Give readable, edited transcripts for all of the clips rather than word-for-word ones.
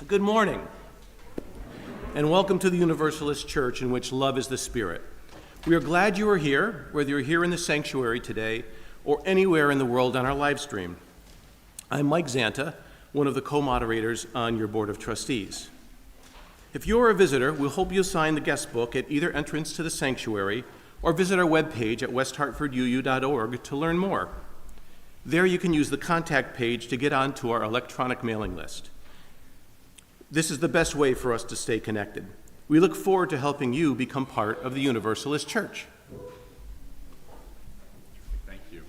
Good morning, and welcome to the Universalist Church, in which love is the spirit. We are glad you are here, whether you're here in the sanctuary today or anywhere in the world on our live stream. I'm Mike Zanta, one of the co-moderators on your Board of Trustees. If you're a visitor, we hope you'll sign the guest book at either entrance to the sanctuary or visit our webpage at westhartforduu.org to learn more. There you can use the contact page to get onto our electronic mailing list. This is the best way for us to stay connected. We look forward to helping you become part of the Universalist Church. Thank you.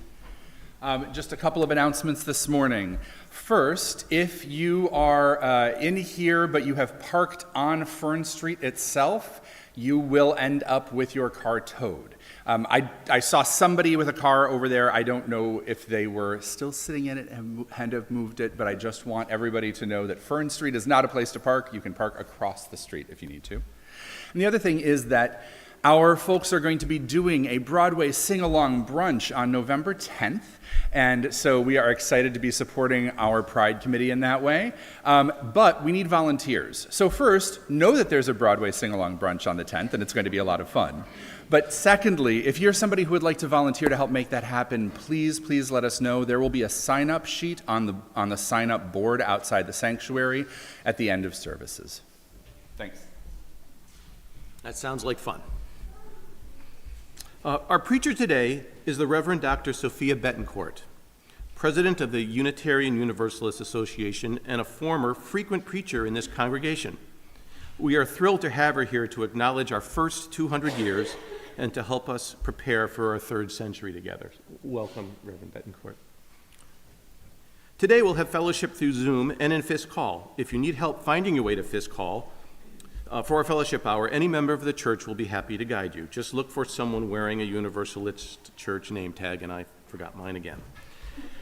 Just a couple of announcements this morning. First, if you are in here but you have parked on Fern Street itself, you will end up with your car towed. I saw somebody with a car over there. I don't know if they were still sitting in it and have moved it, but I just want everybody to know that Fern Street is not a place to park. You can park across the street if you need to. And the other thing is that our folks are going to be doing a Broadway sing-along brunch on November 10th, and so we are excited to be supporting our Pride Committee in that way. But we need volunteers. So first, know that there's a Broadway sing-along brunch on the 10th, and it's going to be a lot of fun. But secondly, if you're somebody who would like to volunteer to help make that happen, please let us know. There will be a sign-up sheet on the sign-up board outside the sanctuary at the end of services. Thanks. That sounds like fun. Our preacher today is the Reverend Dr. Sofia Betancourt, president of the Unitarian Universalist Association and a former frequent preacher in this congregation. We are thrilled to have her here to acknowledge our first 200 years and to help us prepare for our third century together. Welcome, Reverend Betancourt. Today we'll have fellowship through Zoom and in Fisk Hall. If you need help finding your way to Fisk Hall for our fellowship hour, any member of the church will be happy to guide you. Just look for someone wearing a Universalist Church name tag, and I forgot mine again.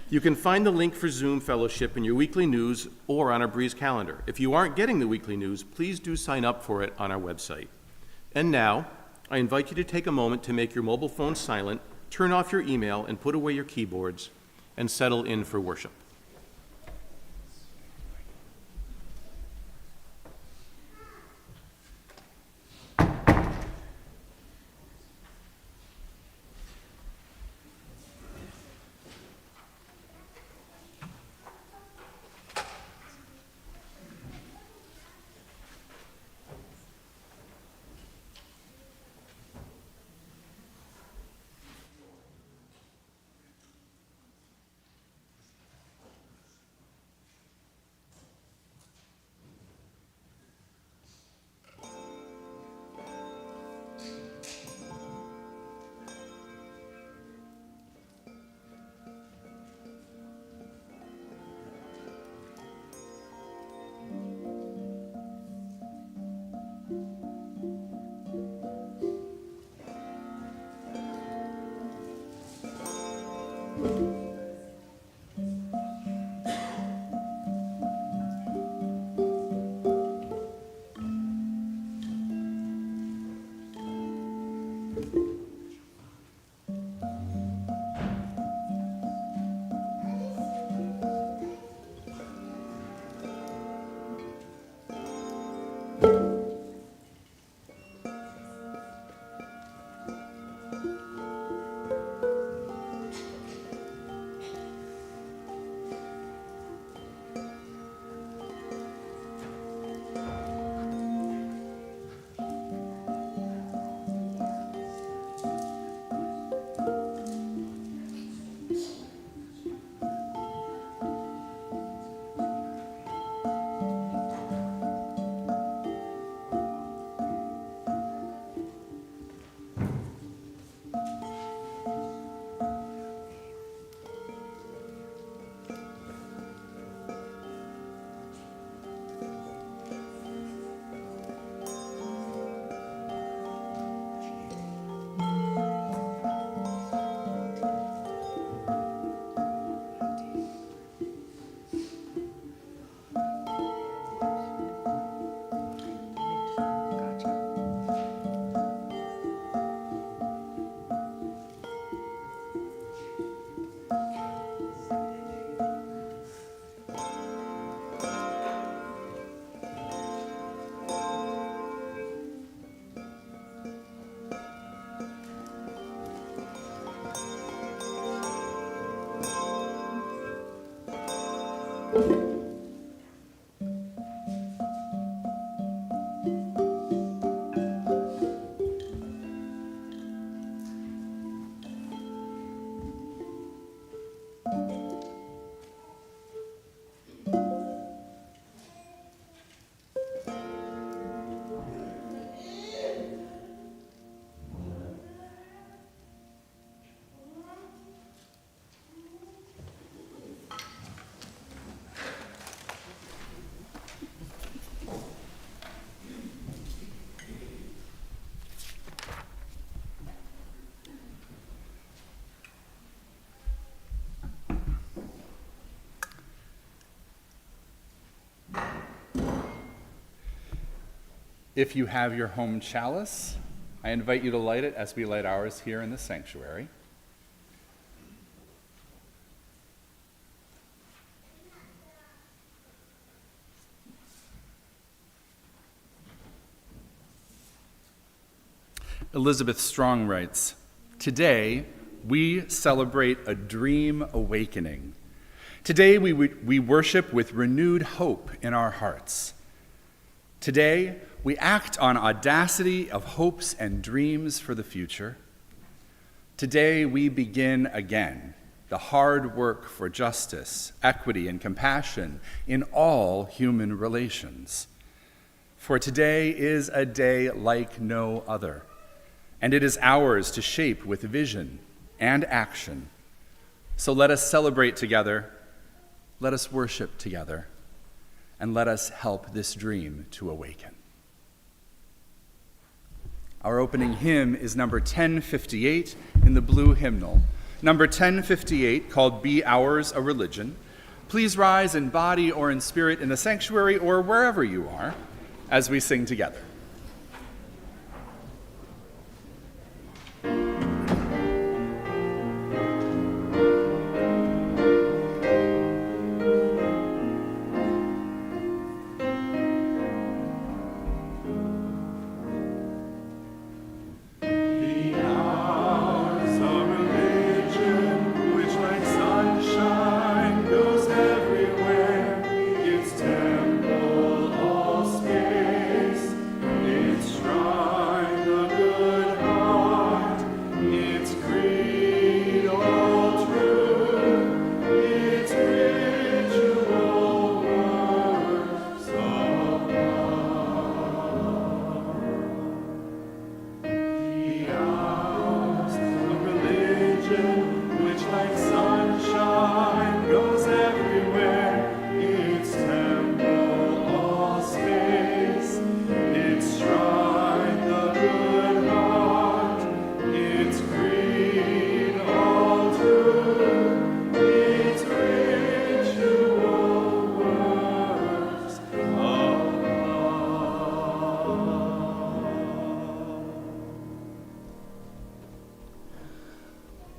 You can find the link for Zoom fellowship in your weekly news or on our Breeze calendar. If you aren't getting the weekly news, please do sign up for it on our website. And now, I invite you to take a moment to make your mobile phone silent, turn off your email, and put away your keyboards, and settle in for worship. If you have your home chalice, I invite you to light it as we light ours here in the sanctuary. Elizabeth Strong writes, "Today, we celebrate a dream awakening. Today, we worship with renewed hope in our hearts. Today, we act on audacity of hopes and dreams for the future. Today, we begin again the hard work for justice, equity, and compassion in all human relations. For today is a day like no other, and it is ours to shape with vision and action. So let us celebrate together, let us worship together, and let us help this dream to awaken." Our opening hymn is number 1058 in the blue hymnal. Number 1058, called "Be Ours a Religion." Please rise in body or in spirit in the sanctuary or wherever you are as we sing together.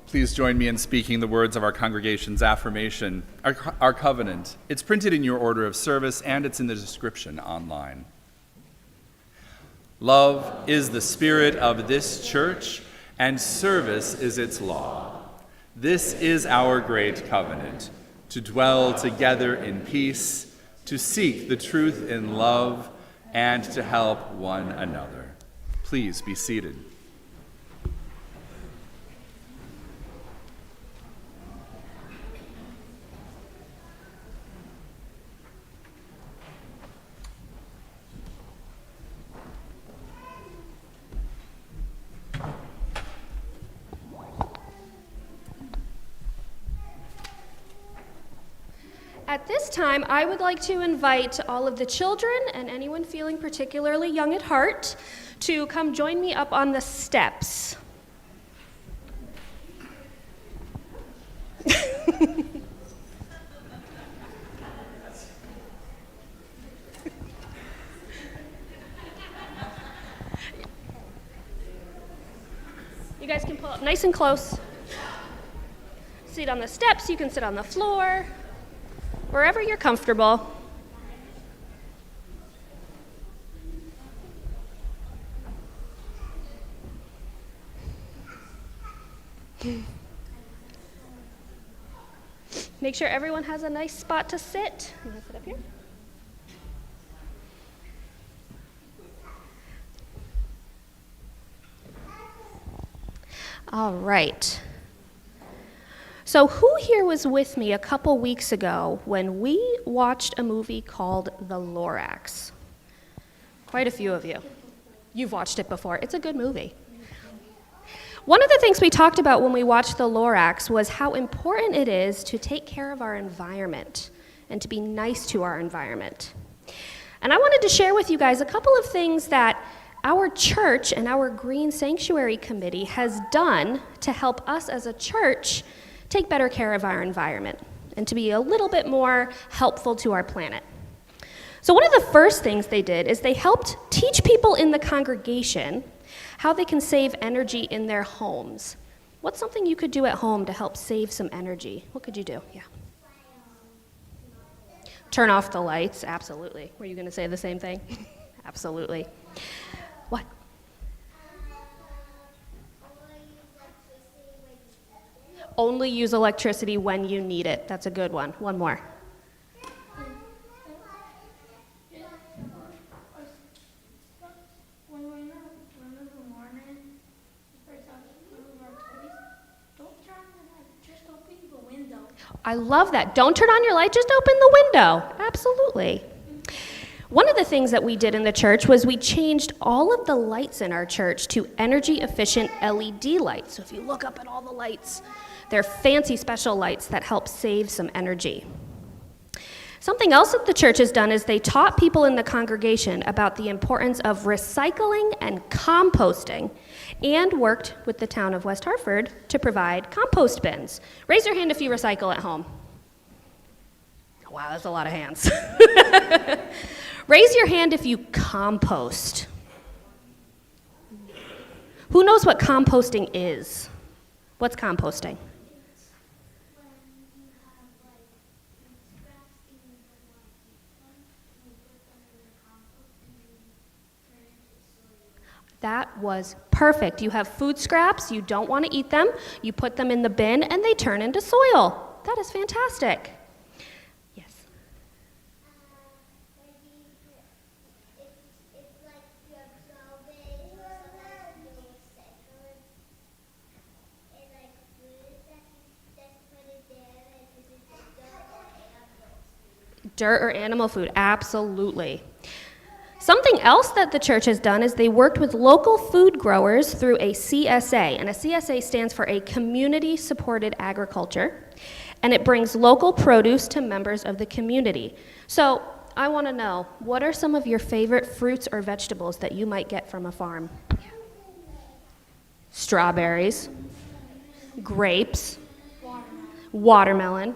Please join me in speaking the words of our congregation's affirmation, our covenant. It's printed in your order of service, and it's in the description online. Love is the spirit of this church, and service is its law. This is our great covenant, to dwell together in peace, to seek the truth in love, and to help one another. Please be seated. At this time, I would like to invite all of the children and anyone feeling particularly young at heart to come join me up on the steps. You guys can pull up nice and close. Sit on the steps, you can sit on the floor. Wherever you're comfortable. Make sure everyone has a nice spot to sit. You want to sit up here? All right. So who here was with me a couple weeks ago when we watched a movie called The Lorax? Quite a few of you. You've watched it before. It's a good movie. One of the things we talked about when we watched The Lorax was how important it is to take care of our environment and to be nice to our environment. And I wanted to share with you guys a couple of things that our church and our Green Sanctuary Committee has done to help us as a church take better care of our environment and to be a little bit more helpful to our planet. So one of the first things they did is they helped teach people in the congregation how they can save energy in their homes. What's something you could do at home to help save some energy? What could you do? Yeah. Turn off the lights, absolutely. Were you going to say the same thing? Absolutely. What? Only use electricity when you need it. That's a good one. One more. I love that. Don't turn on your light, just open the window. Absolutely. One of the things that we did in the church was we changed all of the lights in our church to energy efficient LED lights. So if you look up at all the lights, they're fancy special lights that help save some energy. Something else that the church has done is they taught people in the congregation about the importance of recycling and composting, and worked with the town of West Hartford to provide compost bins. Raise your hand if you recycle at home. Wow, that's a lot of hands. Raise your hand if you compost. Who knows what composting is? What's composting? That was perfect. You have food scraps, you don't want to eat them, you put them in the bin, and they turn into soil. That is fantastic. Yes? Dirt or animal food, absolutely. Something else that the church has done is they worked with local food growers through a CSA, and a CSA stands for a community-supported agriculture, and it brings local produce to members of the community. So I want to know, what are some of your favorite fruits or vegetables that you might get from a farm? Strawberries, grapes, watermelon.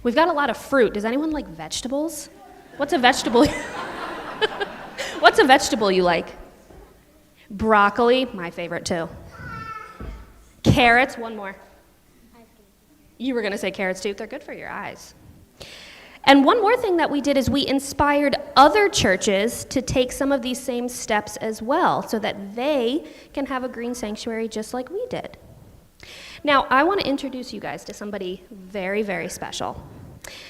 We've got a lot of fruit. Does anyone like vegetables? What's a vegetable? What's a vegetable you like? Broccoli, my favorite too. Carrots, one more. You were going to say carrots too. They're good for your eyes. And one more thing that we did is we inspired other churches to take some of these same steps as well so that they can have a green sanctuary just like we did. Now, I want to introduce you guys to somebody very, very special.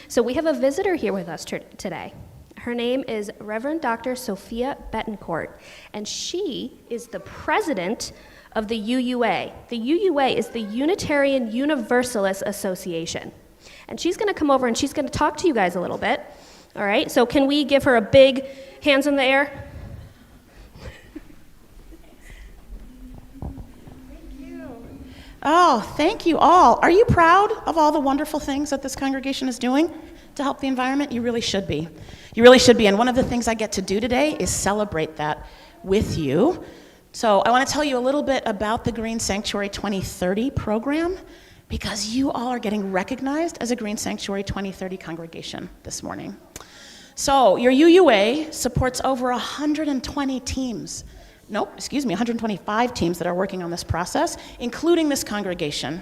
So we have a visitor here with us today. Her name is Reverend Dr. Sofia Betancourt, and she is the president of the UUA. The UUA is the Unitarian Universalist Association. And she's going to come over and she's going to talk to you guys a little bit. All right, so can we give her a big hands in the air? Oh, thank you all. Are you proud of all the wonderful things that this congregation is doing to help the environment? You really should be. You really should be. And one of the things I get to do today is celebrate that with you. So I want to tell you a little bit about the Green Sanctuary 2030 program, because you all are getting recognized as a Green Sanctuary 2030 congregation this morning. So your UUA supports over 120 teams. 125 teams that are working on this process, including this congregation.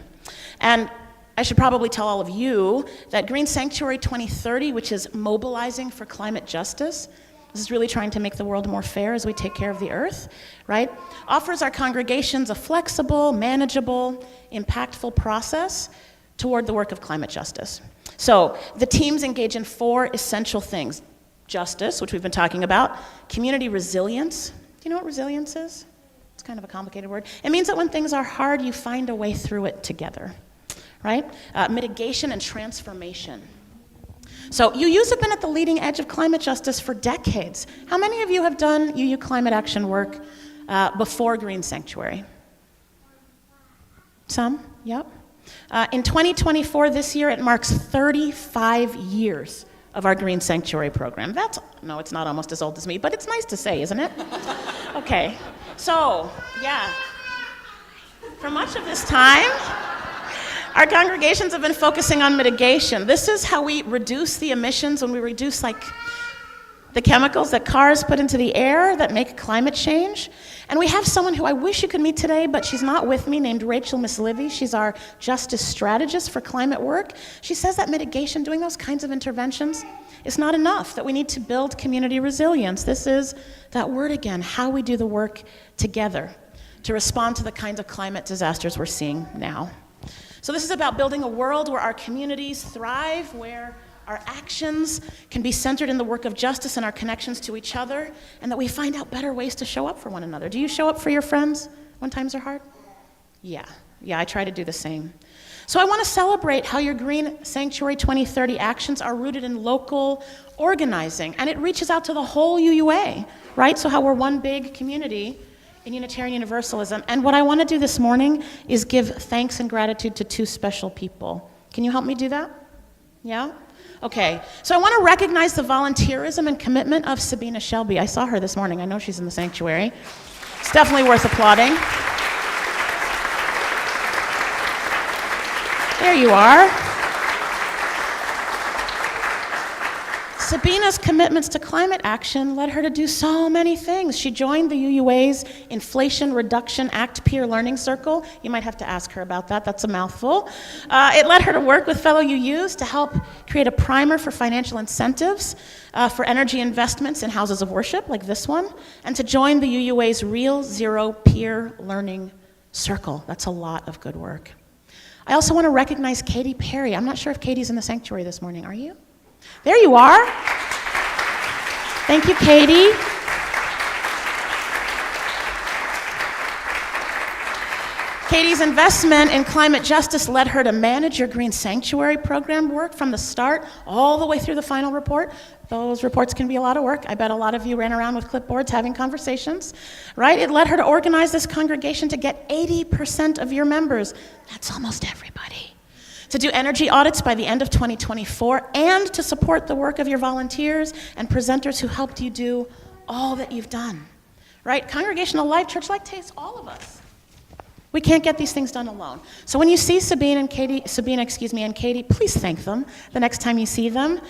And I should probably tell all of you that Green Sanctuary 2030, which is mobilizing for climate justice, This is really trying to make the world more fair as we take care of the earth, right? Offers our congregations a flexible, manageable, impactful process toward the work of climate justice. So the teams engage in 4 essential things: justice, which we've been talking about, community resilience. Do you know what resilience is? It's kind of a complicated word. It means that when things are hard, you find a way through it together, right? Mitigation and transformation. So UUs have been at the leading edge of climate justice for decades. How many of you have done UU climate action work before Green Sanctuary? Some, yep. In 2024, this year, it marks 35 years of our Green Sanctuary program. No, it's not almost as old as me, but it's nice to say, isn't it? Okay, so, yeah. For much of this time, our congregations have been focusing on mitigation. This is how we reduce the emissions, when we reduce the chemicals that cars put into the air that make climate change. And we have someone who I wish you could meet today, but she's not with me, named Rachel Miss Livy. She's our justice strategist for climate work. She says that mitigation, doing those kinds of interventions, is not enough, that we need to build community resilience. This is that word again, how we do the work together to respond to the kinds of climate disasters we're seeing now. So this is about building a world where our communities thrive, where our actions can be centered in the work of justice and our connections to each other, and that we find out better ways to show up for one another. Do you show up for your friends when times are hard? Yeah, I try to do the same. So I want to celebrate how your Green Sanctuary 2030 actions are rooted in local organizing, and it reaches out to the whole UUA, right? So how we're one big community in Unitarian Universalism. And what I want to do this morning is give thanks and gratitude to 2 special people. Can you help me do that? Yeah? Okay. So I want to recognize the volunteerism and commitment of Sabina Shelby. I saw her this morning. I know she's in the sanctuary. It's definitely worth applauding. There you are. Sabina's commitments to climate action led her to do so many things. She joined the UUA's Inflation Reduction Act Peer Learning Circle. You might have to ask her about that. That's a mouthful. It led her to work with fellow UUs to help create a primer for financial incentives for energy investments in houses of worship, like this one, and to join the UUA's Real Zero Peer Learning Circle. That's a lot of good work. I also want to recognize Katie Perry. I'm not sure if Katie's in the sanctuary this morning. Are you? There you are. Thank you, Katie. Katie's investment in climate justice led her to manage your Green Sanctuary program work from the start all the way through the final report. Those reports can be a lot of work. I bet a lot of you ran around with clipboards having conversations, right? It led her to organize this congregation to get 80% of your members. That's almost everybody. To do energy audits by the end of 2024, and to support the work of your volunteers and presenters who helped you do all that you've done, right? Congregational life, church life takes all of us. We can't get these things done alone. So when you see Sabina and Katie, please thank them the next time you see them.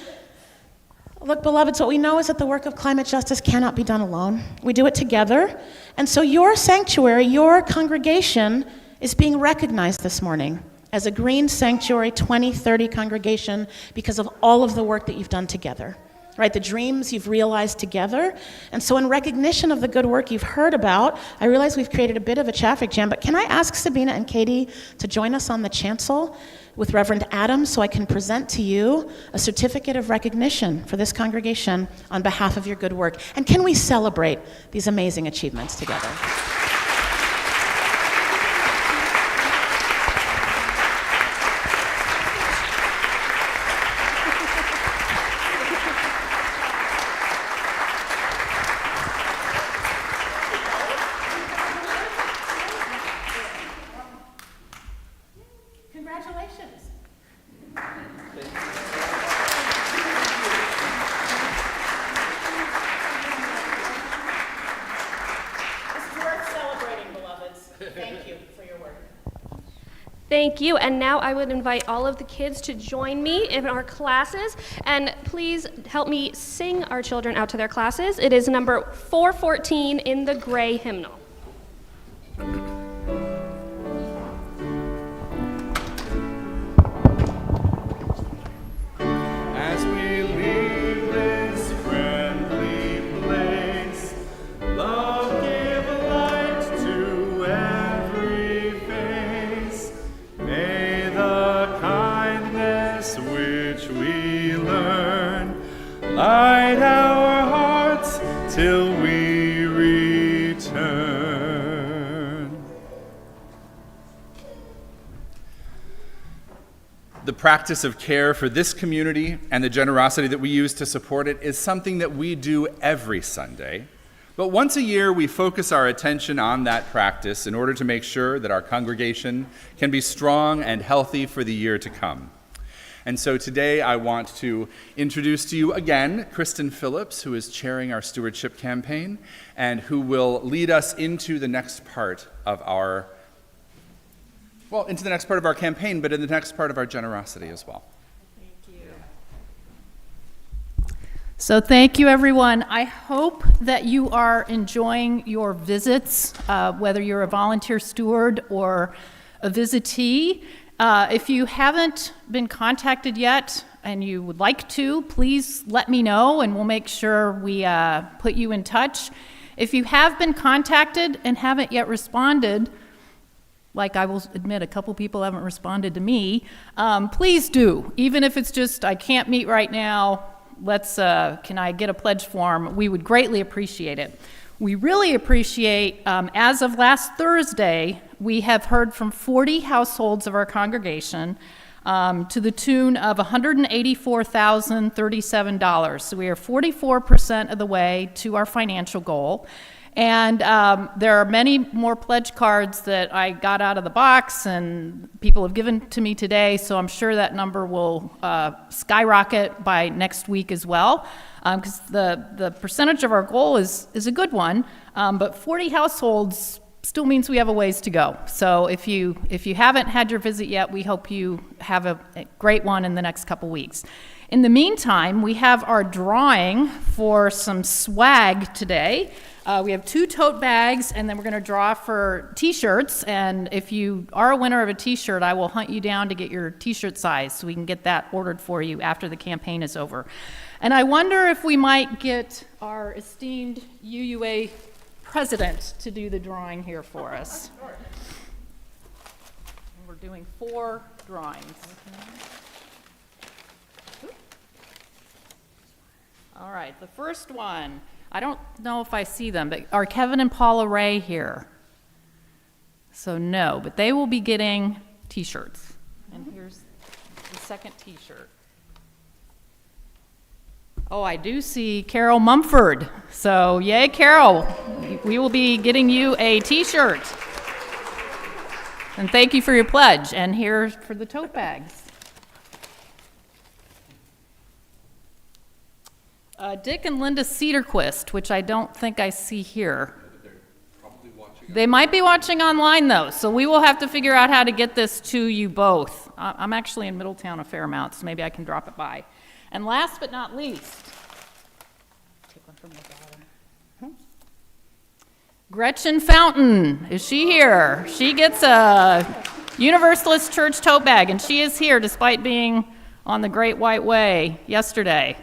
Look, beloveds, what we know is that the work of climate justice cannot be done alone. We do it together. And so your sanctuary, your congregation, is being recognized this morning as a Green Sanctuary 2030 congregation because of all of the work that you've done together, right? The dreams you've realized together. And so in recognition of the good work you've heard about, I realize we've created a bit of a traffic jam, but can I ask Sabina and Katie to join us on the chancel with Reverend Adam so I can present to you a certificate of recognition for this congregation on behalf of your good work? And can we celebrate these amazing achievements together? Congratulations. This is worth celebrating, beloveds. Thank you for your work. Thank you, and now I would invite all of the kids to join me in our classes, and please help me sing our children out to their classes. It is number 414 in the gray hymnal. As we leave this friendly the practice of care for this community and the generosity that we use to support it is something that we do every Sunday. But once a year, we focus our attention on that practice in order to make sure that our congregation can be strong and healthy for the year to come. And so today I want to introduce to you again Kristen Phillips, who is chairing our stewardship campaign and who will lead us into the next part of our, into the next part of our campaign, but in the next part of our generosity as well. So thank you, everyone. I hope that you are enjoying your visits, whether you're a volunteer steward or a visitee. If you haven't been contacted yet and you would like to, please let me know and we'll make sure we put you in touch. If you have been contacted and haven't yet responded, like I will admit a couple people haven't responded to me, please do. Even if it's just, I can't meet right now, can I get a pledge form? We would greatly appreciate it. We really appreciate, as of last Thursday, we have heard from 40 households of our congregation to the tune of $184,037. So we are 44% of the way to our financial goal. And there are many more pledge cards that I got out of the box and people have given to me today, so I'm sure that number will skyrocket by next week as well, because the percentage of our goal is a good one, but 40 households still means we have a ways to go. So if you haven't had your visit yet, we hope you have a great one in the next couple weeks. In the meantime, we have our drawing for some swag today. We have 2 tote bags, and then we're going to draw for t-shirts. And if you are a winner of a t-shirt, I will hunt you down to get your t-shirt size so we can get that ordered for you after the campaign is over. And I wonder if we might get our esteemed UUA president to do the drawing here for us. And we're doing 4 drawings. All right, the first one. I don't know if I see them, but are Kevin and Paula Ray here? So no, but they will be getting t-shirts. And here's the second t-shirt. Oh, I do see Carol Mumford. So yay, Carol. We will be getting you a t-shirt. And thank you for your pledge. And here's for the tote bags. Dick and Linda Cedarquist, which I don't think I see here. They might be watching online, though, so we will have to figure out how to get this to you both. I'm actually in Middletown a fair amount, so maybe I can drop it by. And last but not least, take one from my daughter. Gretchen Fountain, is she here? She gets a Universalist Church tote bag, and she is here despite being on the Great White Way yesterday.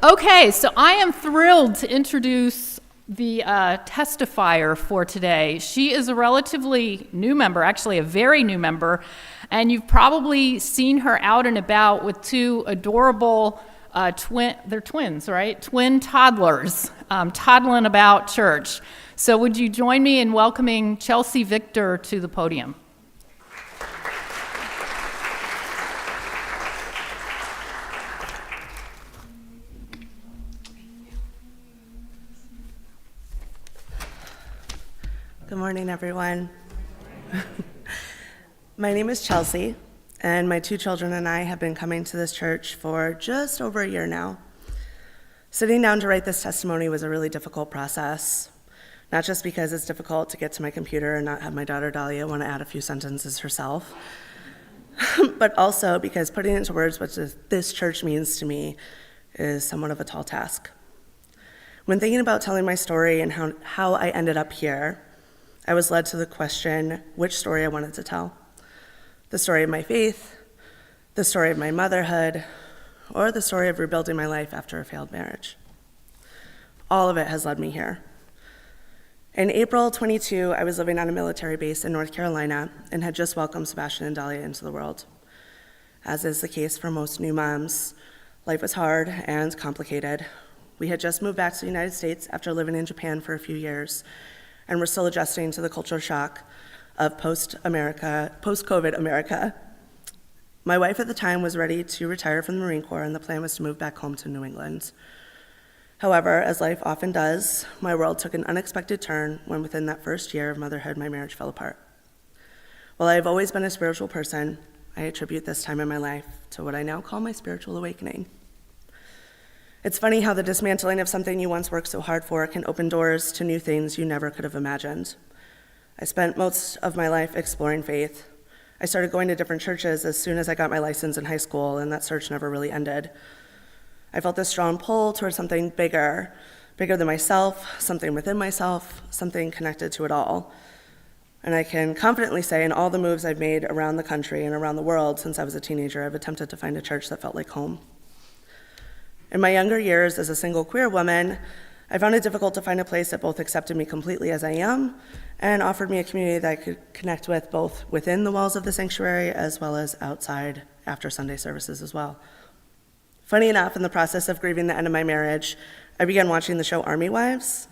Okay, so I am thrilled to introduce the testifier for today. She is a relatively new member, actually a very new member, and you've probably seen her out and about with 2 adorable they're twins, right? Twin toddlers toddling about church. So would you join me in welcoming Chelsea Victor to the podium? Good morning, everyone. My name is Chelsea, and my 2 children and I have been coming to this church for just over a year now. Sitting down to write this testimony was a really difficult process, not just because it's difficult to get to my computer and not have my daughter Dahlia want to add a few sentences herself, but also because putting into words what this church means to me is somewhat of a tall task. When thinking about telling my story and how I ended up here, I was led to the question which story I wanted to tell. The story of my faith, the story of my motherhood, or the story of rebuilding my life after a failed marriage. All of it has led me here. In April 22, I was living on a military base in North Carolina and had just welcomed Sebastian and Dahlia into the world. As is the case for most new moms, life was hard and complicated. We had just moved back to the United States after living in Japan for a few years, and we're still adjusting to the culture shock of post-COVID America. My wife at the time was ready to retire from the Marine Corps, and the plan was to move back home to New England. However, as life often does, my world took an unexpected turn when within that first year of motherhood, my marriage fell apart. While I have always been a spiritual person, I attribute this time in my life to what I now call my spiritual awakening. It's funny how the dismantling of something you once worked so hard for can open doors to new things you never could have imagined. I spent most of my life exploring faith. I started going to different churches as soon as I got my license in high school, and that search never really ended. I felt this strong pull towards something bigger than myself, something within myself, something connected to it all. And I can confidently say in all the moves I've made around the country and around the world since I was a teenager, I've attempted to find a church that felt like home. In my younger years as a single queer woman, I found it difficult to find a place that both accepted me completely as I am and offered me a community that I could connect with both within the walls of the sanctuary as well as outside after Sunday services as well. Funny enough, in the process of grieving the end of my marriage, I began watching the show Army Wives.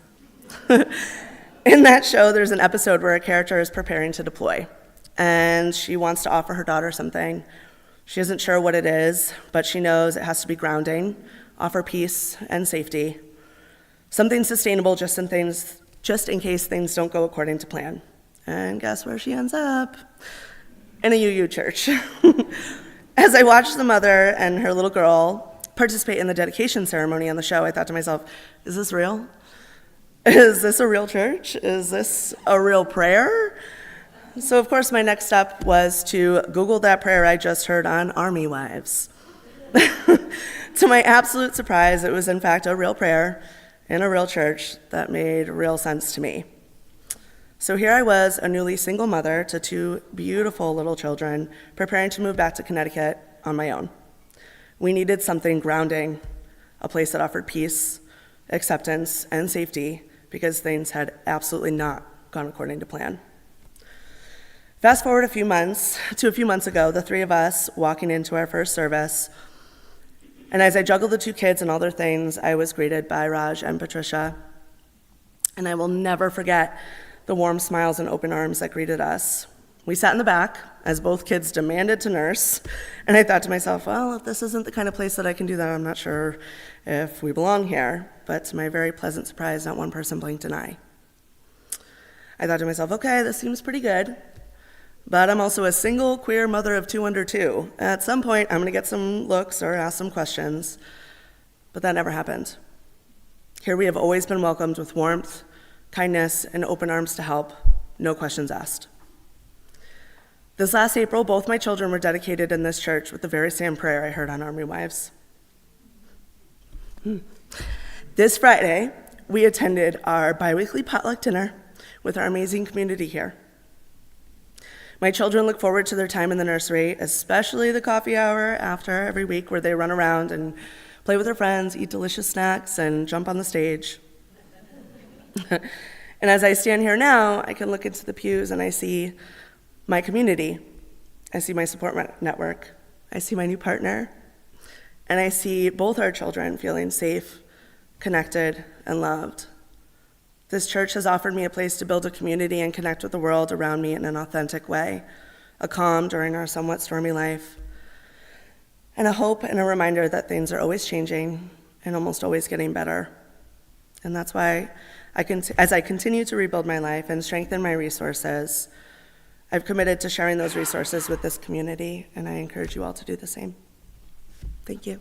In that show, there's an episode where a character is preparing to deploy, and she wants to offer her daughter something. She isn't sure what it is, but she knows it has to be grounding, offer peace and safety, something sustainable just in case things don't go according to plan. And guess where she ends up? In a UU church. As I watched the mother and her little girl participate in the dedication ceremony on the show, I thought to myself, is this real? Is this a real church? Is this a real prayer? So of course my next step was to Google that prayer I just heard on Army Wives. To my absolute surprise, it was in fact a real prayer in a real church that made real sense to me. So here I was, a newly single mother to two beautiful little children, preparing to move back to Connecticut on my own. We needed something grounding, a place that offered peace, acceptance, and safety, because things had absolutely not gone according to plan. Fast forward a few months ago, the three of us walking into our first service, and as I juggled the two kids and all their things, I was greeted by Raj and Patricia. And I will never forget the warm smiles and open arms that greeted us. We sat in the back as both kids demanded to nurse, and I thought to myself, well, if this isn't the kind of place that I can do that, I'm not sure if we belong here. But to my very pleasant surprise, not one person blinked an eye. I thought to myself, okay, this seems pretty good, but I'm also a single queer mother of two under two. At some point, I'm gonna get some looks or ask some questions, but that never happened. Here we have always been welcomed with warmth, kindness, and open arms to help, no questions asked. This last April, both my children were dedicated in this church with the very same prayer I heard on Army Wives. This Friday, we attended our biweekly potluck dinner with our amazing community here. My children look forward to their time in the nursery, especially the coffee hour after every week where they run around and play with their friends, eat delicious snacks, and jump on the stage. And as I stand here now, I can look into the pews and I see my community. I see my support network. I see my new partner. And I see both our children feeling safe, connected, and loved. This church has offered me a place to build a community and connect with the world around me in an authentic way, a calm during our somewhat stormy life, and a hope and a reminder that things are always changing and almost always getting better. And that's why, as I continue to rebuild my life and strengthen my resources, I've committed to sharing those resources with this community, and I encourage you all to do the same. Thank you.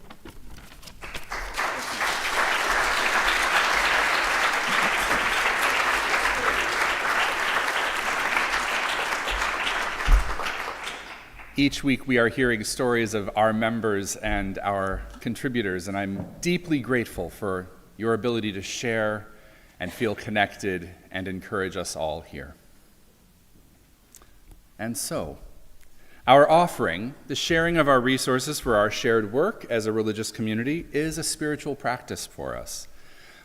Each week we are hearing stories of our members and our contributors, and I'm deeply grateful for your ability to share and feel connected and encourage us all here. And so, our offering, the sharing of our resources for our shared work as a religious community, is a spiritual practice for us.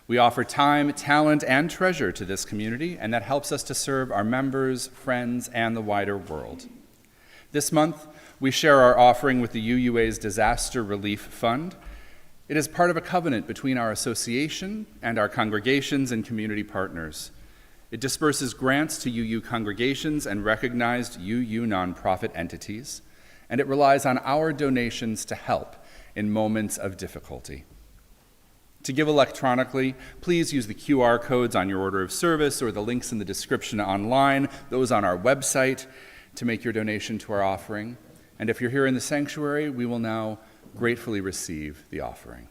We offer time, talent, and treasure to this community, and that helps us to serve our members, friends, and the wider world. This month, we share our offering with the UUA's Disaster Relief Fund. It is part of a covenant between our association and our congregations and community partners. It disperses grants to UU congregations and recognized UU nonprofit entities, and it relies on our donations to help in moments of difficulty. To give electronically, please use the QR codes on your order of service or the links in the description online, those on our website, to make your donation to our offering. And if you're here in the sanctuary, we will now gratefully receive the offering.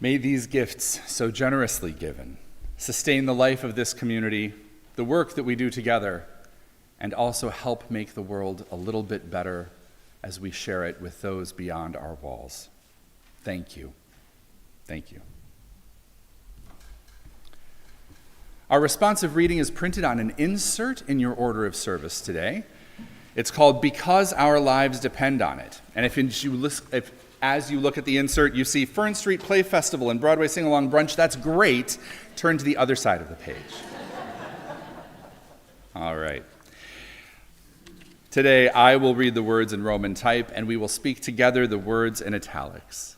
May these gifts, so generously given, sustain the life of this community, the work that we do together, and also help make the world a little bit better as we share it with those beyond our walls. Thank you. Thank you. Our responsive reading is printed on an insert in your order of service today. It's called Because Our Lives Depend on It. And if as you look at the insert, you see Fern Street Play Festival and Broadway Sing-Along Brunch, that's great. Turn to the other side of the page. All right. Today, I will read the words in Roman type, and we will speak together the words in italics.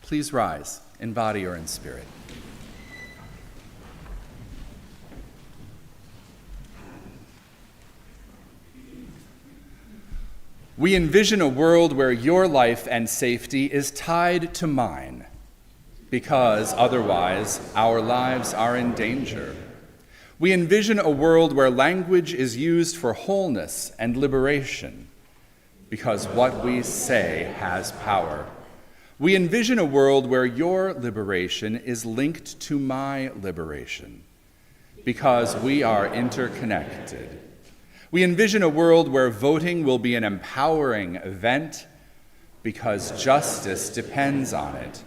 Please rise, in body or in spirit. We envision a world where your life and safety is tied to mine, because otherwise our lives are in danger. We envision a world where language is used for wholeness and liberation, because what we say has power. We envision a world where your liberation is linked to my liberation, because we are interconnected. We envision a world where voting will be an empowering event because justice depends on it.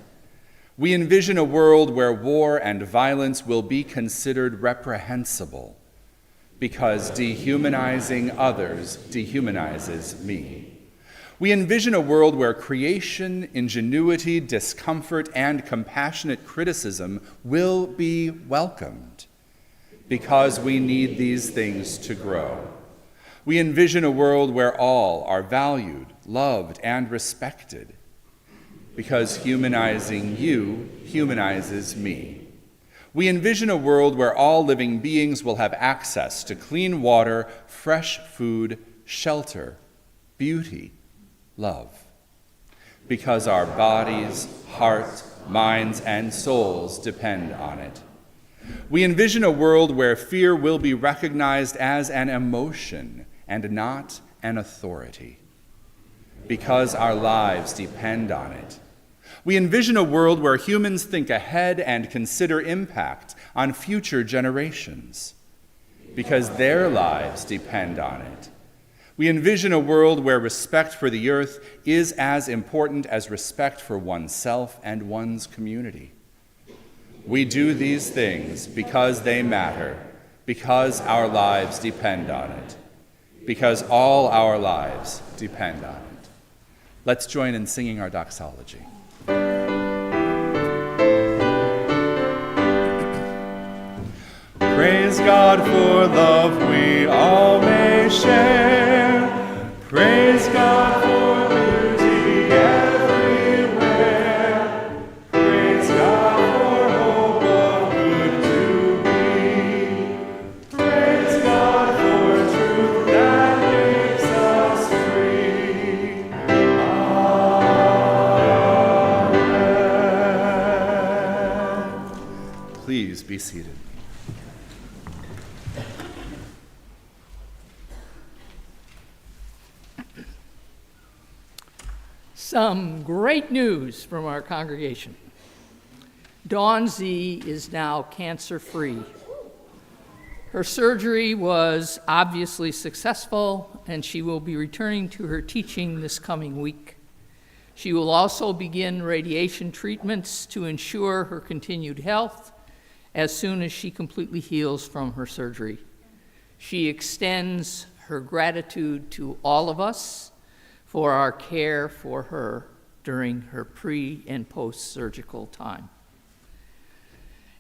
We envision a world where war and violence will be considered reprehensible because dehumanizing others dehumanizes me. We envision a world where creation, ingenuity, discomfort, and compassionate criticism will be welcomed because we need these things to grow. We envision a world where all are valued, loved, and respected, because humanizing you humanizes me. We envision a world where all living beings will have access to clean water, fresh food, shelter, beauty, love, because our bodies, hearts, minds, and souls depend on it. We envision a world where fear will be recognized as an emotion and not an authority, because our lives depend on it. We envision a world where humans think ahead and consider impact on future generations, because their lives depend on it. We envision a world where respect for the earth is as important as respect for oneself and one's community. We do these things because they matter, because our lives depend on it. because all our lives depend on it. Let's join in singing our doxology. Praise God for love we all may share. Praise God for beauty everywhere. Praise God for hope of good to be. Praise God for truth that makes us free. Amen. Please be seated. Some great news from our congregation. Dawn Z is now cancer-free. Her surgery was obviously successful, and she will be returning to her teaching this coming week. She will also begin radiation treatments to ensure her continued health as soon as she completely heals from her surgery. She extends her gratitude to all of us for our care for her during her pre- and post-surgical time.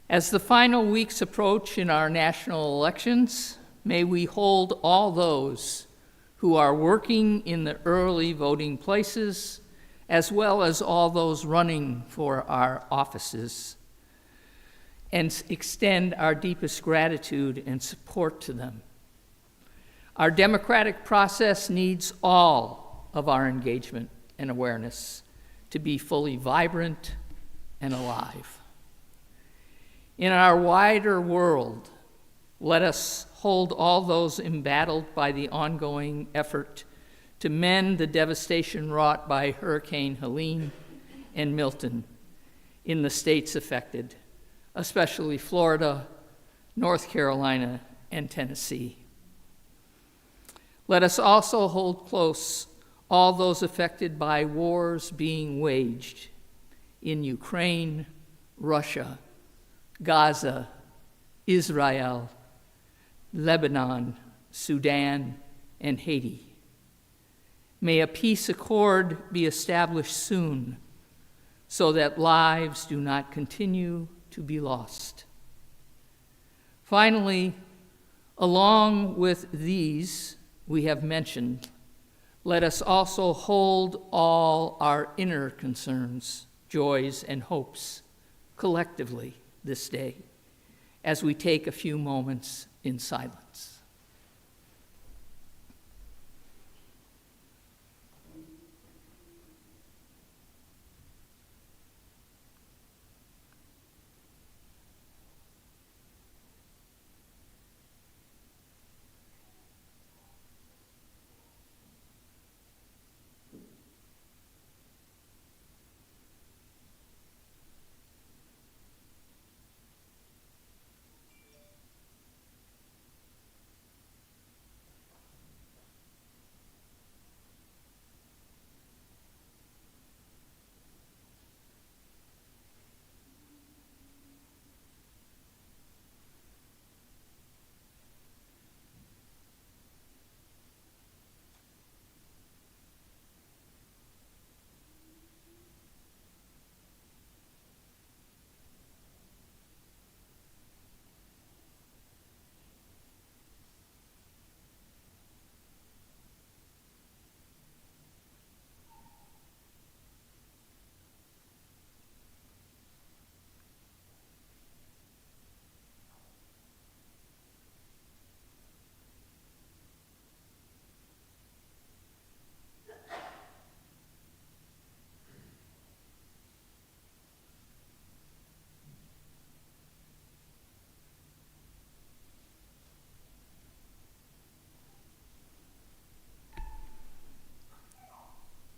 As the final weeks approach in our national elections, may we hold all those who are working in the early voting places, as well as all those running for our offices, and extend our deepest gratitude and support to them. Our democratic process needs all of our engagement and awareness to be fully vibrant and alive. In our wider world, let us hold all those embattled by the ongoing effort to mend the devastation wrought by Hurricane Helene and Milton in the states affected, especially Florida, North Carolina, and Tennessee. Let us also hold close all those affected by wars being waged in Ukraine, Russia, Gaza, Israel, Lebanon, Sudan, and Haiti. May a peace accord be established soon so that lives do not continue to be lost. Finally, along with these we have mentioned, let us also hold all our inner concerns, joys, and hopes collectively this day as we take a few moments in silence.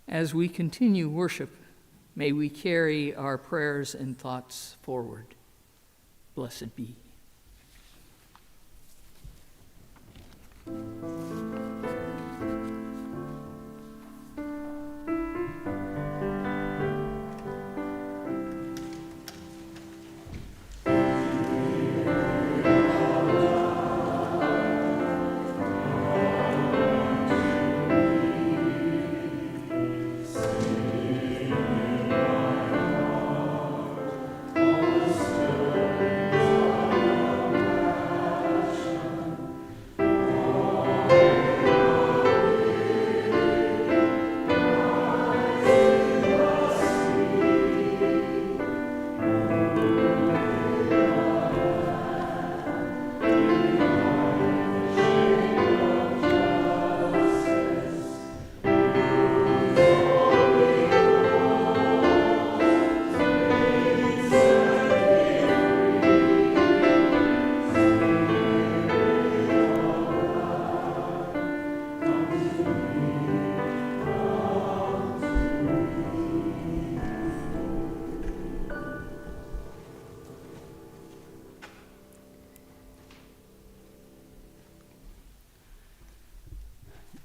As we continue worship, may we carry our prayers and thoughts forward. Blessed be.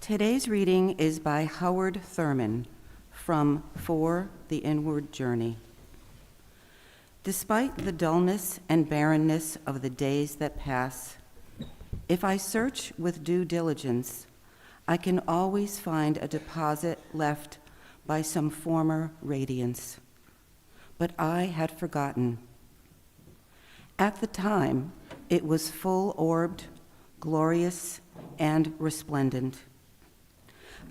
Today's reading is by Howard Thurman from For the Inward Journey. Despite the dullness and barrenness of the days that pass, if I search with due diligence, I can always find a deposit left by some former radiance. But I had forgotten. At the time, it was full-orbed, glorious, and resplendent.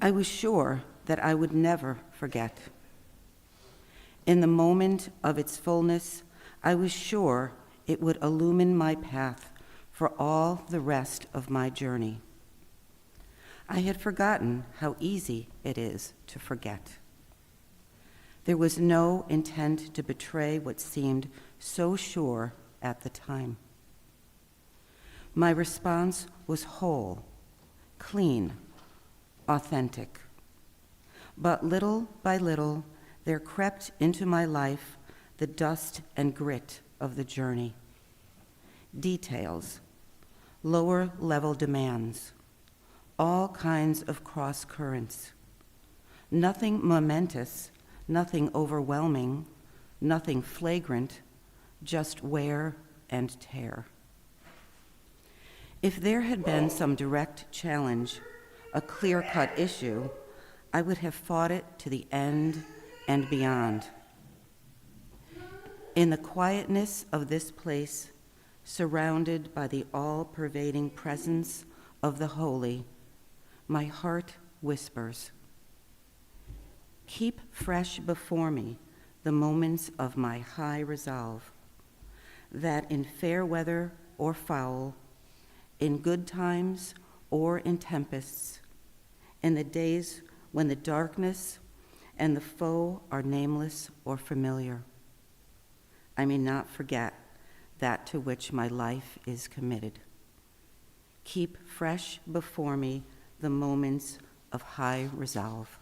I was sure that I would never forget. In the moment of its fullness, I was sure it would illumine my path for all the rest of my journey. I had forgotten how easy it is to forget. There was no intent to betray what seemed so sure at the time. My response was whole, clean, authentic. But little by little, there crept into my life the dust and grit of the journey. Details, lower level demands, all kinds of cross currents. Nothing momentous, nothing overwhelming, nothing flagrant, just wear and tear. If there had been some direct challenge, a clear-cut issue, I would have fought it to the end and beyond. In the quietness of this place, surrounded by the all-pervading presence of the holy, my heart whispers, keep fresh before me the moments of my high resolve, that in fair weather or foul, in good times or in tempests, in the days when the darkness and the foe are nameless or familiar, I may not forget that to which my life is committed. Keep fresh before me the moments of high resolve.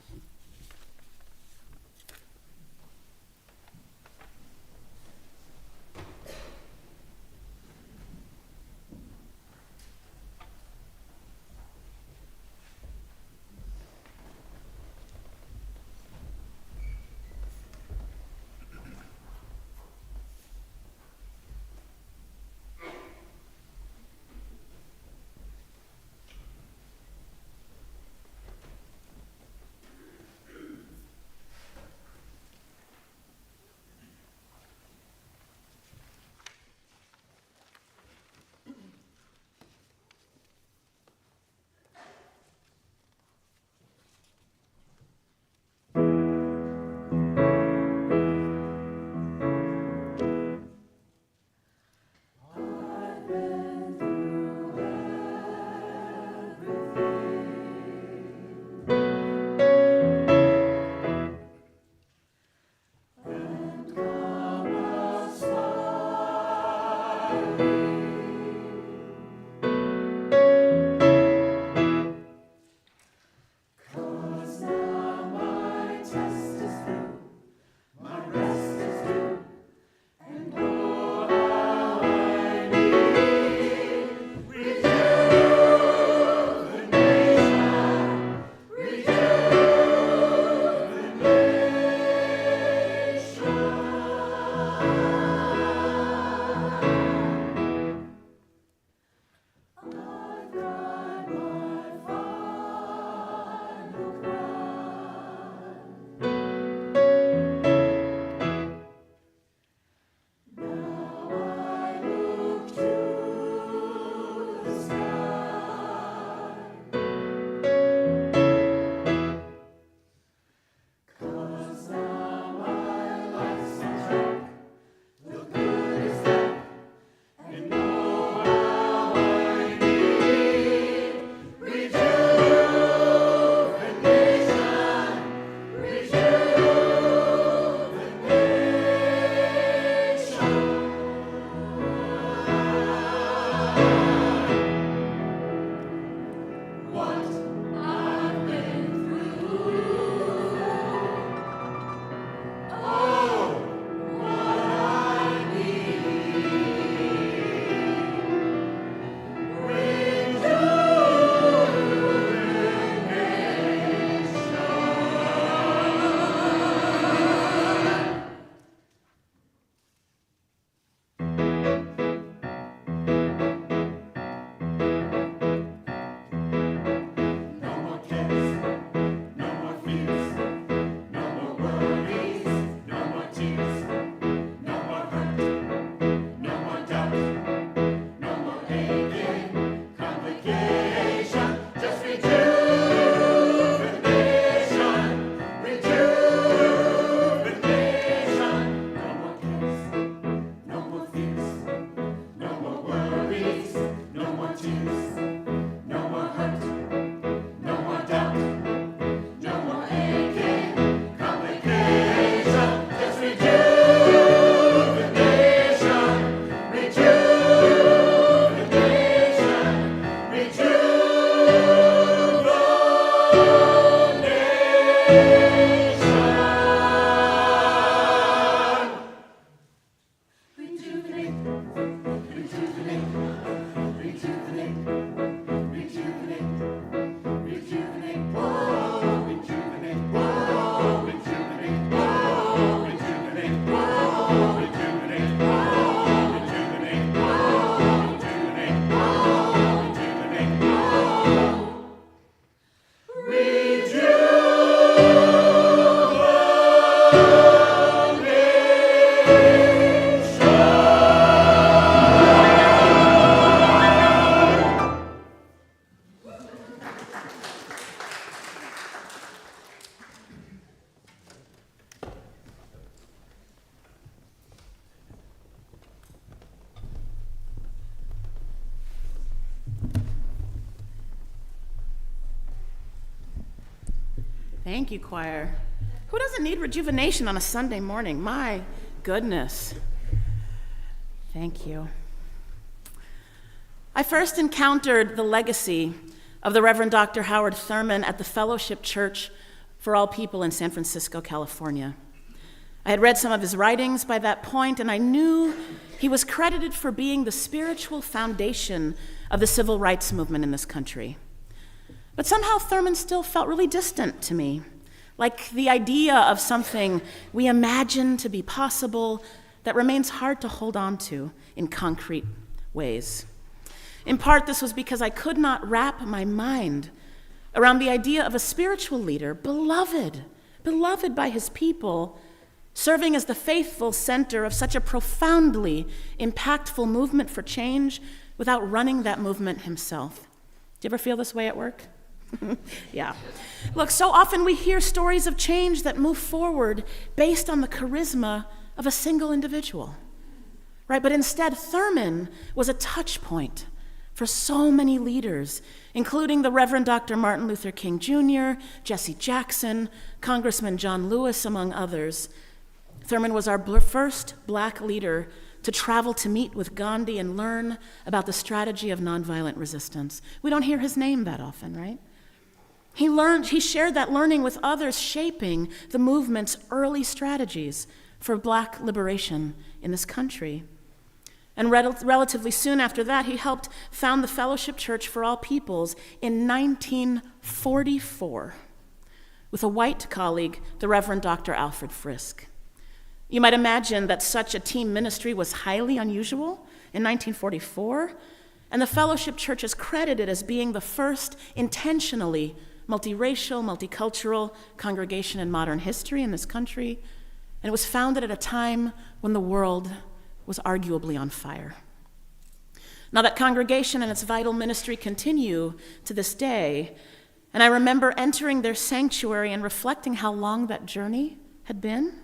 Thank you, choir. Who doesn't need rejuvenation on a Sunday morning? My goodness. Thank you. I first encountered the legacy of the Reverend Dr. Howard Thurman at the Fellowship Church for All People in San Francisco, California. I had read some of his writings by that point, and I knew he was credited for being the spiritual foundation of the civil rights movement in this country. But somehow Thurman still felt really distant to me, like the idea of something we imagine to be possible that remains hard to hold on to in concrete ways. In part, this was because I could not wrap my mind around the idea of a spiritual leader, beloved by his people, serving as the faithful center of such a profoundly impactful movement for change without running that movement himself. Do you ever feel this way at work? Yeah. Look, so often we hear stories of change that move forward based on the charisma of a single individual, right? But instead, Thurman was a touch point for so many leaders, including the Reverend Dr. Martin Luther King Jr., Jesse Jackson, Congressman John Lewis, among others. Thurman was our first Black leader to travel to meet with Gandhi and learn about the strategy of nonviolent resistance. We don't hear his name that often, right? He shared that learning with others, shaping the movement's early strategies for Black liberation in this country. And relatively soon after that, he helped found the Fellowship Church for All Peoples in 1944 with a white colleague, the Reverend Dr. Alfred Frisk. You might imagine that such a team ministry was highly unusual in 1944, and the Fellowship Church is credited as being the first intentionally multiracial, multicultural congregation in modern history in this country, and it was founded at a time when the world was arguably on fire. Now, that congregation and its vital ministry continue to this day, and I remember entering their sanctuary and reflecting how long that journey had been.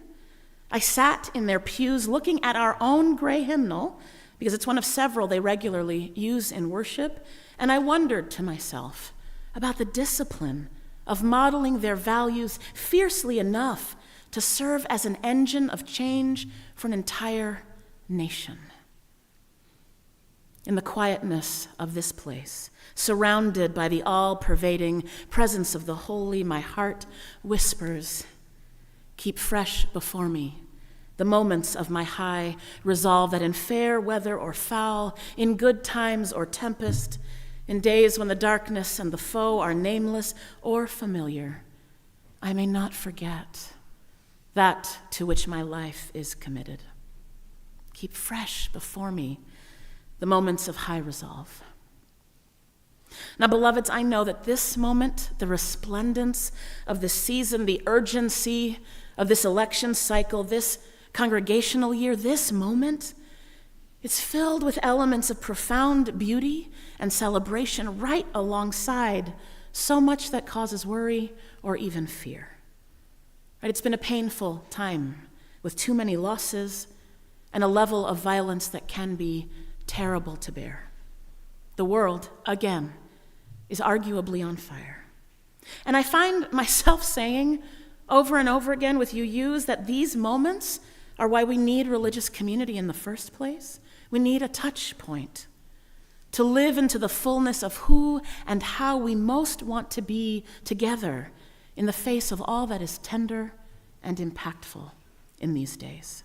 I sat in their pews looking at our own gray hymnal, because it's one of several they regularly use in worship, and I wondered to myself about the discipline of modeling their values fiercely enough to serve as an engine of change for an entire nation. In the quietness of this place, surrounded by the all-pervading presence of the holy, my heart whispers, "Keep fresh before me the moments of my high resolve, that in fair weather or foul, in good times or tempest, in days when the darkness and the foe are nameless or familiar, I may not forget that to which my life is committed. Keep fresh before me the moments of high resolve." Now, beloveds, I know that this moment, the resplendence of this season, the urgency of this election cycle, this congregational year, this moment, it's filled with elements of profound beauty and celebration right alongside so much that causes worry or even fear. Right? It's been a painful time with too many losses and a level of violence that can be terrible to bear. The world, again, is arguably on fire. And I find myself saying over and over again with UUs that these moments are why we need religious community in the first place. We need a touch point to live into the fullness of who and how we most want to be together in the face of all that is tender and impactful in these days.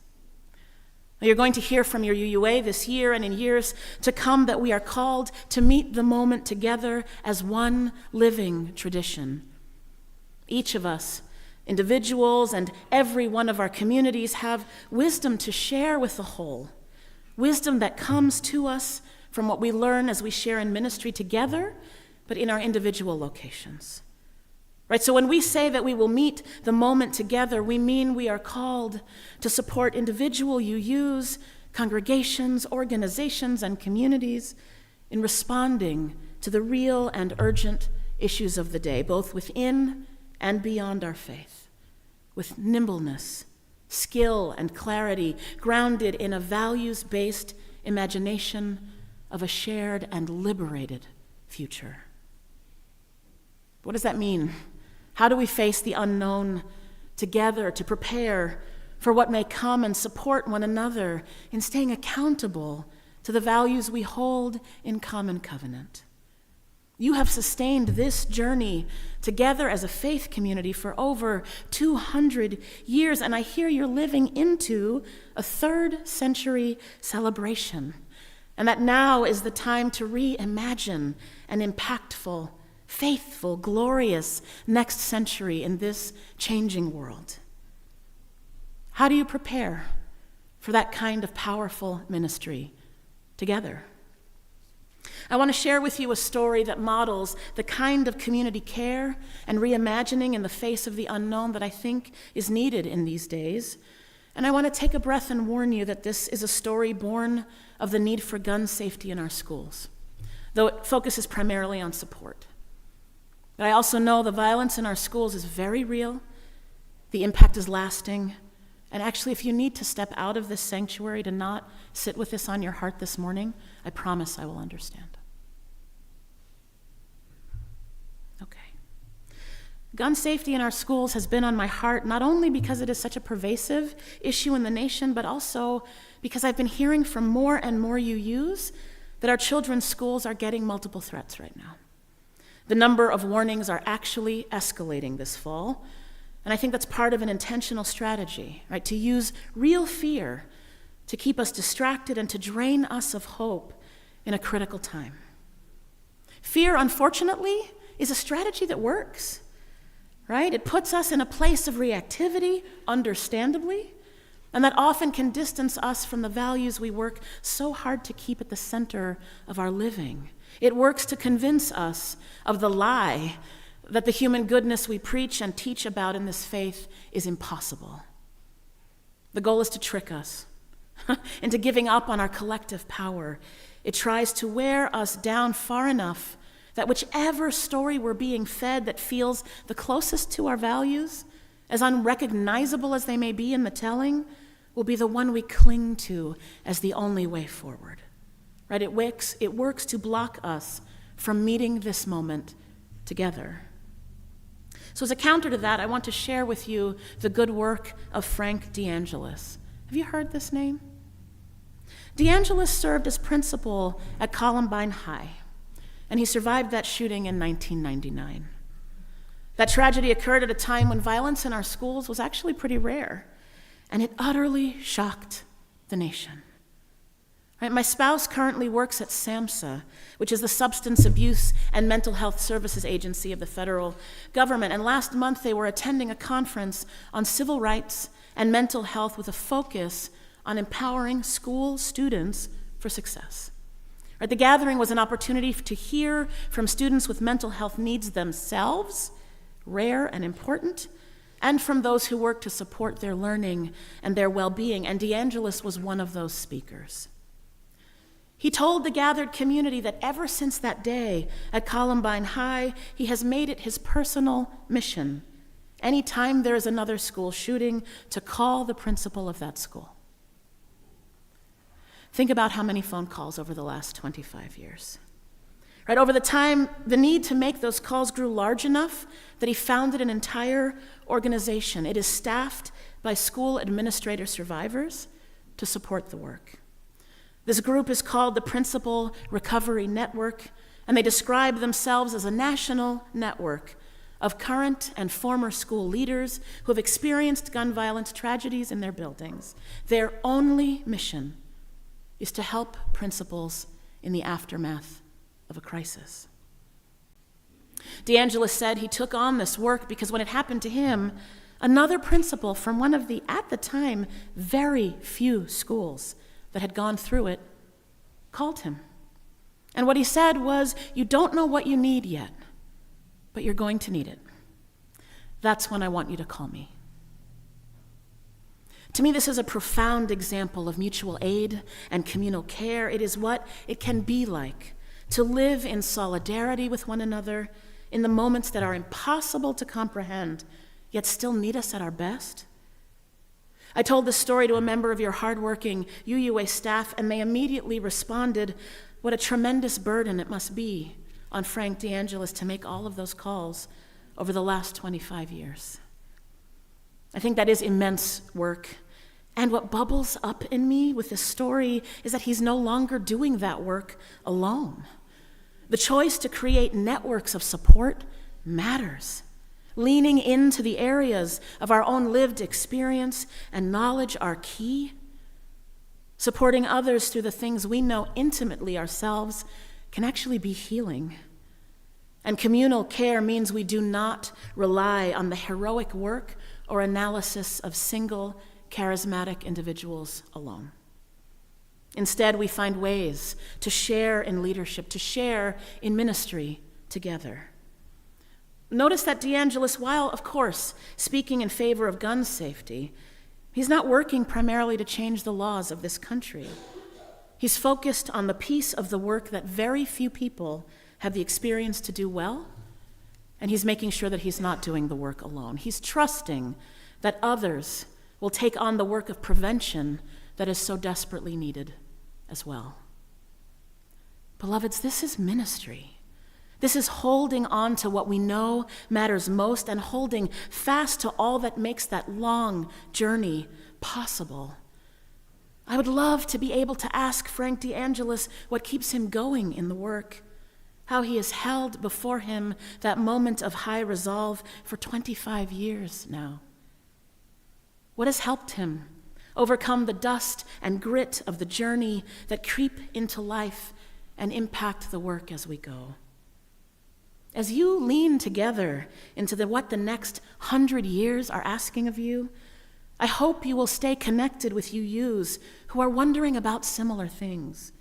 You're going to hear from your UUA this year and in years to come that we are called to meet the moment together as one living tradition. Each of us, individuals and every one of our communities, have wisdom to share with the whole, wisdom that comes to us from what we learn as we share in ministry together, but in our individual locations. Right, so when we say that we will meet the moment together, we mean we are called to support individual UUs, congregations, organizations, and communities in responding to the real and urgent issues of the day, both within and beyond our faith, with nimbleness, skill, and clarity, grounded in a values-based imagination of a shared and liberated future. What does that mean How do we face the unknown together to prepare for what may come and support one another in staying accountable to the values we hold in common covenant? You have sustained this journey together as a faith community for over 200 years, and I hear you're living into a 3rd century celebration, and that now is the time to reimagine an impactful, faithful, glorious next century in this changing world. How do you prepare for that kind of powerful ministry together? I want to share with you a story that models the kind of community care and reimagining in the face of the unknown that I think is needed in these days. And I want to take a breath and warn you that this is a story born of the need for gun safety in our schools, though it focuses primarily on support. But I also know the violence in our schools is very real, the impact is lasting, and actually if you need to step out of this sanctuary to not sit with this on your heart this morning, I promise I will understand. Okay. Gun safety in our schools has been on my heart not only because it is such a pervasive issue in the nation, but also because I've been hearing from more and more UUs that our children's schools are getting multiple threats right now. The number of warnings are actually escalating this fall, and I think that's part of an intentional strategy, right? To use real fear to keep us distracted and to drain us of hope in a critical time. Fear, unfortunately, is a strategy that works, right? It puts us in a place of reactivity, understandably, and that often can distance us from the values we work so hard to keep at the center of our living. It works to convince us of the lie that the human goodness we preach and teach about in this faith is impossible. The goal is to trick us into giving up on our collective power. It tries to wear us down far enough that whichever story we're being fed that feels the closest to our values, as unrecognizable as they may be in the telling, will be the one we cling to as the only way forward. Right? It works to block us from meeting this moment together. So as a counter to that, I want to share with you the good work of Frank DeAngelis. Have you heard this name? DeAngelis served as principal at Columbine High, and he survived that shooting in 1999. That tragedy occurred at a time when violence in our schools was actually pretty rare, and it utterly shocked the nation. Right, my spouse currently works at SAMHSA, which is the Substance Abuse and Mental Health Services Agency of the federal government, and last month they were attending a conference on civil rights and mental health with a focus on empowering school students for success. Right, the gathering was an opportunity to hear from students with mental health needs themselves, rare and important, and from those who work to support their learning and their well-being, and DeAngelis was one of those speakers. He told the gathered community that ever since that day at Columbine High, he has made it his personal mission, anytime there is another school shooting, to call the principal of that school. Think about how many phone calls over the last 25 years. Right, over the time, the need to make those calls grew large enough that he founded an entire organization. It is staffed by school administrator survivors to support the work. This group is called the Principal Recovery Network, and they describe themselves as a national network of current and former school leaders who have experienced gun violence tragedies in their buildings. Their only mission is to help principals in the aftermath of a crisis. DeAngelis said he took on this work because when it happened to him, another principal from one of the, at the time, very few schools that had gone through it called him. And what he said was, "You don't know what you need yet, but you're going to need it. That's when I want you to call me." To me, this is a profound example of mutual aid and communal care. It is what it can be like to live in solidarity with one another in the moments that are impossible to comprehend, yet still need us at our best. I told this story to a member of your hardworking UUA staff, and they immediately responded, "What a tremendous burden it must be on Frank DeAngelis to make all of those calls over the last 25 years. I think that is immense work. And what bubbles up in me with this story is that he's no longer doing that work alone. The choice to create networks of support matters. Leaning into the areas of our own lived experience and knowledge are key. Supporting others through the things we know intimately ourselves can actually be healing. And communal care means we do not rely on the heroic work or analysis of single charismatic individuals alone. Instead, we find ways to share in leadership, to share in ministry together. Notice that DeAngelis, while, of course, speaking in favor of gun safety, he's not working primarily to change the laws of this country. He's focused on the piece of the work that very few people have the experience to do well, and he's making sure that he's not doing the work alone. He's trusting that others will take on the work of prevention that is so desperately needed as well. Beloveds, this is ministry. This is holding on to what we know matters most and holding fast to all that makes that long journey possible. I would love to be able to ask Frank DeAngelis what keeps him going in the work, how he has held before him that moment of high resolve for 25 years now. What has helped him overcome the dust and grit of the journey that creep into life and impact the work as we go? As you lean together into what the next 100 years are asking of you, I hope you will stay connected with UUs who are wondering about similar things.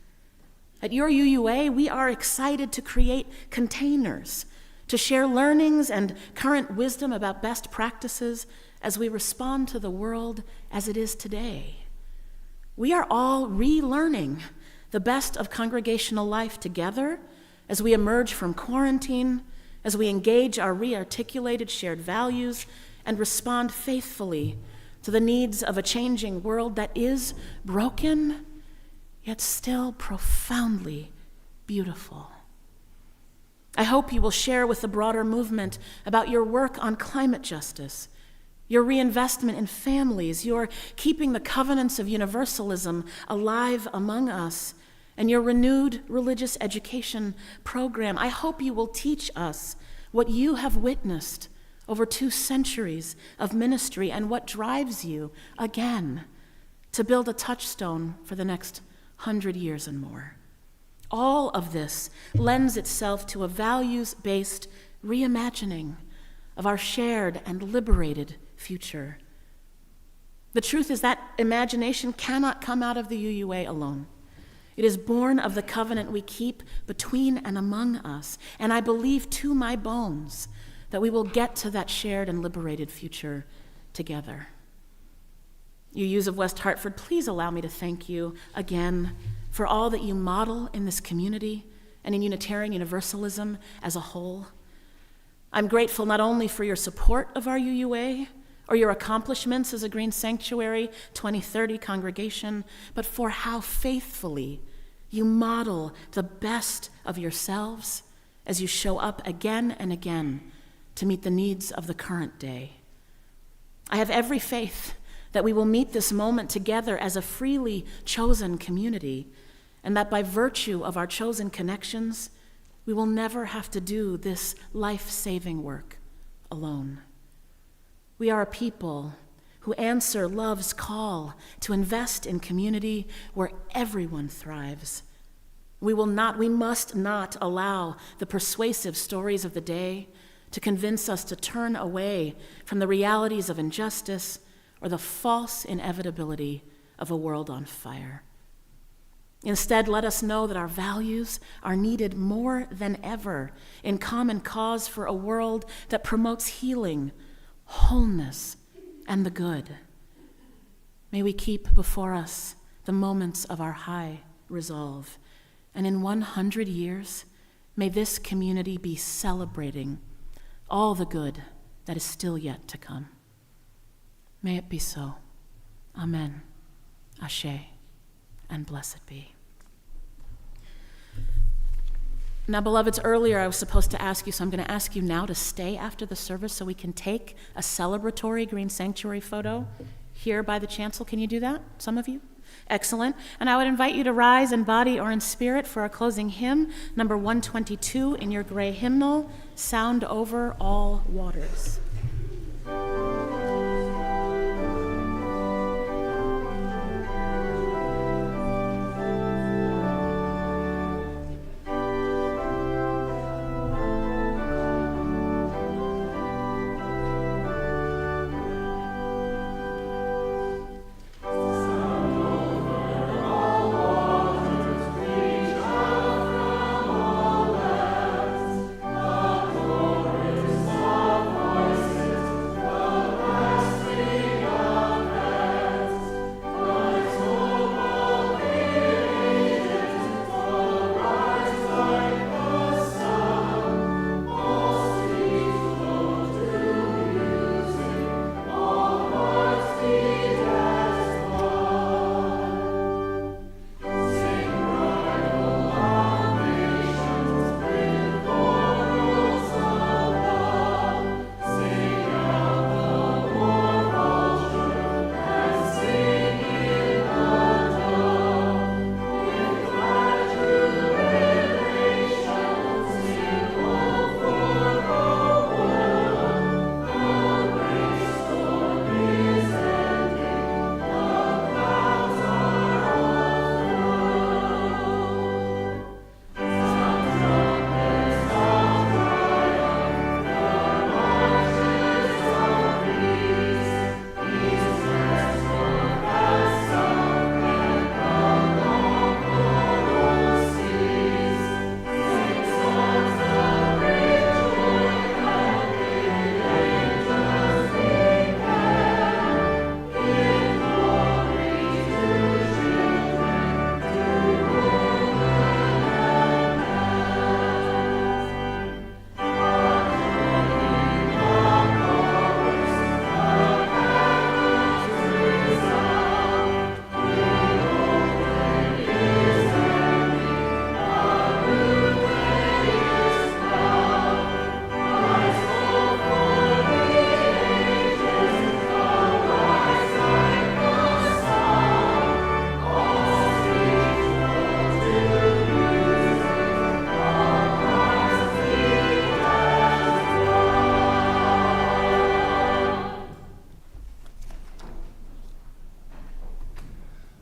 At your UUA, we are excited to create containers to share learnings and current wisdom about best practices as we respond to the world as it is today. We are all relearning the best of congregational life together as we emerge from quarantine, as we engage our re-articulated shared values and respond faithfully to the needs of a changing world that is broken, yet still profoundly beautiful. I hope you will share with the broader movement about your work on climate justice, your reinvestment in families, your keeping the covenants of universalism alive among us, and your renewed religious education program. I hope you will teach us what you have witnessed over 2 centuries of ministry and what drives you, again, to build a touchstone for the next 100 years and more. All of this lends itself to a values-based reimagining of our shared and liberated future. The truth is that imagination cannot come out of the UUA alone. It is born of the covenant we keep between and among us, and I believe to my bones that we will get to that shared and liberated future together. UUs of West Hartford, please allow me to thank you again for all that you model in this community and in Unitarian Universalism as a whole. I'm grateful not only for your support of our UUA or your accomplishments as a Green Sanctuary 2030 congregation, but for how faithfully you model the best of yourselves as you show up again and again to meet the needs of the current day. I have every faith that we will meet this moment together as a freely chosen community, and that by virtue of our chosen connections, we will never have to do this life-saving work alone. We are a people who answer love's call to invest in community where everyone thrives. We must not allow the persuasive stories of the day to convince us to turn away from the realities of injustice or the false inevitability of a world on fire. Instead, let us know that our values are needed more than ever in common cause for a world that promotes healing, wholeness, and the good. May we keep before us the moments of our high resolve, and in 100 years, may this community be celebrating all the good that is still yet to come. May it be so. Amen. Ashe, and blessed be. Now, beloveds, earlier I was supposed to ask you, so I'm going to ask you now to stay after the service so we can take a celebratory Green Sanctuary photo here by the chancel. Can you do that, some of you? Excellent. And I would invite you to rise in body or in spirit for our closing hymn, number 122 in your gray hymnal, Sound Over All Waters.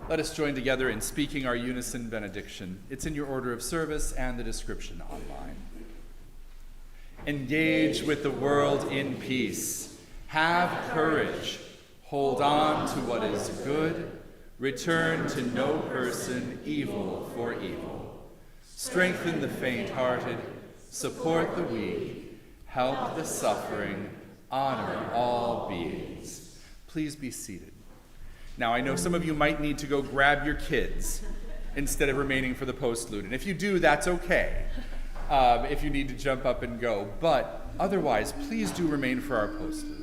Let us join together in speaking our unison benediction. It's in your order of service and the description online. Engage with the world in peace. Have courage. Hold on to what is good. Return to no person evil for evil. Strengthen the faint-hearted. Support the weak. Help the suffering. Honor all beings. Please be seated. Now, I know some of you might need to go grab your kids instead of remaining for the postlude. And if you do, that's okay, if you need to jump up and go. But otherwise, please do remain for our postlude.